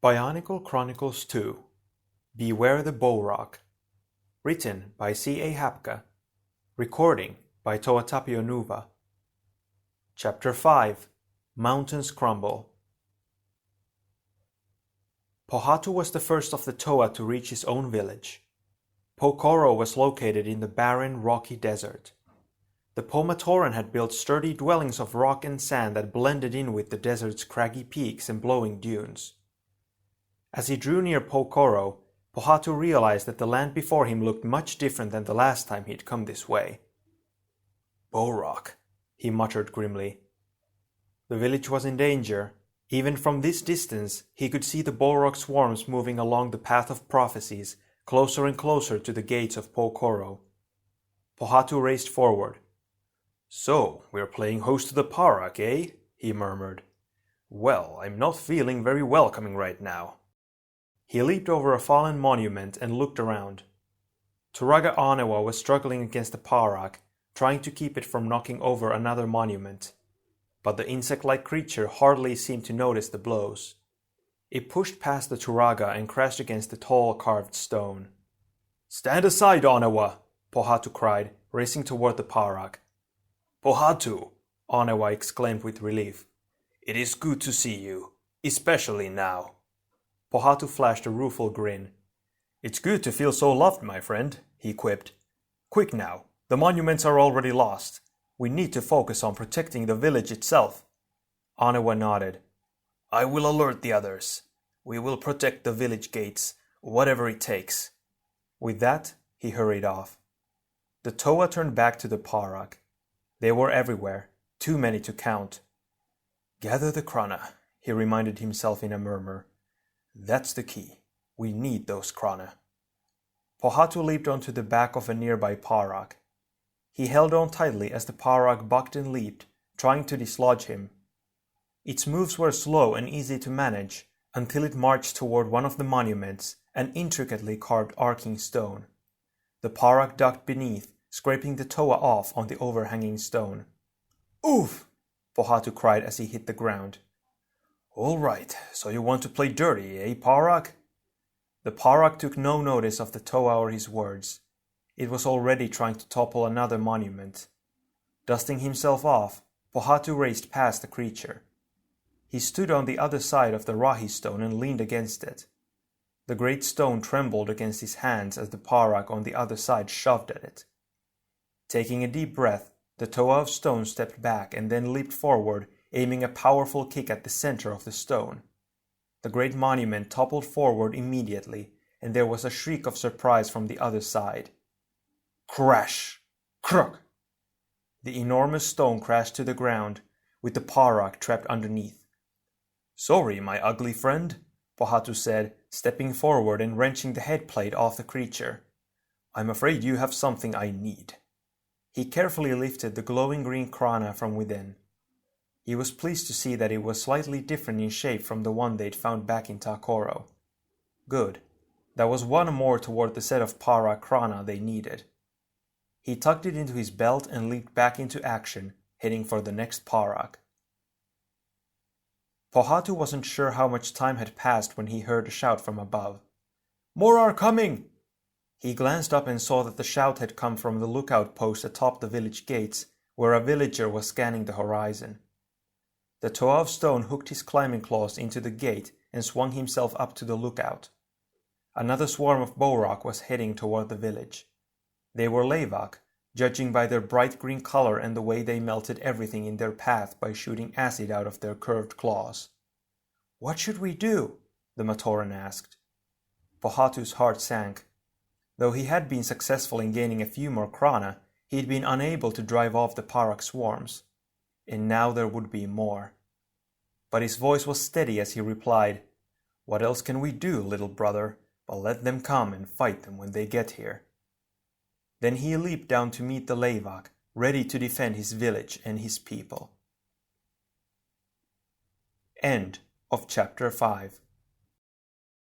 Bionicle Chronicles 2 Beware the Bohrok. Written by C.A. Hapka. Recording by Toatapio Nuva. Chapter 5 Mountains Crumble. Pohatu was the first of the Toa to reach his own village. Pokoro was located in the barren, rocky desert. The Pomatoran had built sturdy dwellings of rock and sand that blended in with the desert's craggy peaks and blowing dunes. As he drew near Pokoro, Pohatu realized that the land before him looked much different than the last time he'd come this way. "Bohrok," he muttered grimly. The village was in danger. Even from this distance, he could see the Bohrok swarms moving along the path of prophecies, closer and closer to the gates of Pokoro. Pohatu raced forward. "So, we're playing host to the Bohrok, eh?" he murmured. "Well, I'm not feeling very welcoming right now." He leaped over a fallen monument and looked around. Turaga Anewa was struggling against the Bohrok, trying to keep it from knocking over another monument. But the insect-like creature hardly seemed to notice the blows. It pushed past the Turaga and crashed against the tall carved stone. "Stand aside, Anewa!" Pohatu cried, racing toward the Bohrok. "Pohatu!" Anewa exclaimed with relief. "It is good to see you, especially now." Pohatu flashed a rueful grin. "It's good to feel so loved, my friend," he quipped. "Quick now, the monuments are already lost. We need to focus on protecting the village itself." Anewa nodded. "I will alert the others. We will protect the village gates, whatever it takes." With that, he hurried off. The Toa turned back to the Bohrok. They were everywhere, too many to count. "Gather the Krana," he reminded himself in a murmur. "That's the key. We need those Krana." Pohatu leaped onto the back of a nearby Bohrok. He held on tightly as the Bohrok bucked and leaped, trying to dislodge him. Its moves were slow and easy to manage until it marched toward one of the monuments, an intricately carved arcing stone. The Bohrok ducked beneath, scraping the Toa off on the overhanging stone. "Oof!" Pohatu cried as he hit the ground. "All right, so you want to play dirty, eh, Bohrok?" The Bohrok took no notice of the Toa or his words. It was already trying to topple another monument. Dusting himself off, Pohatu raced past the creature. He stood on the other side of the Rahi stone and leaned against it. The great stone trembled against his hands as the Bohrok on the other side shoved at it. Taking a deep breath, the Toa of stone stepped back and then leaped forward, aiming a powerful kick at the center of the stone. The great monument toppled forward immediately, and there was a shriek of surprise from the other side. Crash! Kruk! The enormous stone crashed to the ground, with the Bohrok trapped underneath. "Sorry, my ugly friend," Pohatu said, stepping forward and wrenching the headplate off the creature. "I'm afraid you have something I need." He carefully lifted the glowing green Krana from within. He was pleased to see that it was slightly different in shape from the one they'd found back in Takoro. Good. That was one more toward the set of Bohrok Krana they needed. He tucked it into his belt and leaped back into action, heading for the next Bohrok. Pohatu wasn't sure how much time had passed when he heard a shout from above. "More are coming!" He glanced up and saw that the shout had come from the lookout post atop the village gates, where a villager was scanning the horizon. The Toa of stone hooked his climbing claws into the gate and swung himself up to the lookout. Another swarm of Bohrok was heading toward the village. They were Leivak, judging by their bright green color and the way they melted everything in their path by shooting acid out of their curved claws. "What should we do?" the Matoran asked. Pohatu's heart sank. Though he had been successful in gaining a few more Krana, he had been unable to drive off the Bohrok swarms. And now there would be more. But his voice was steady as he replied, "What else can we do, little brother, but let them come and fight them when they get here?" Then he leaped down to meet the Leivak, ready to defend his village and his people. End of Chapter 5.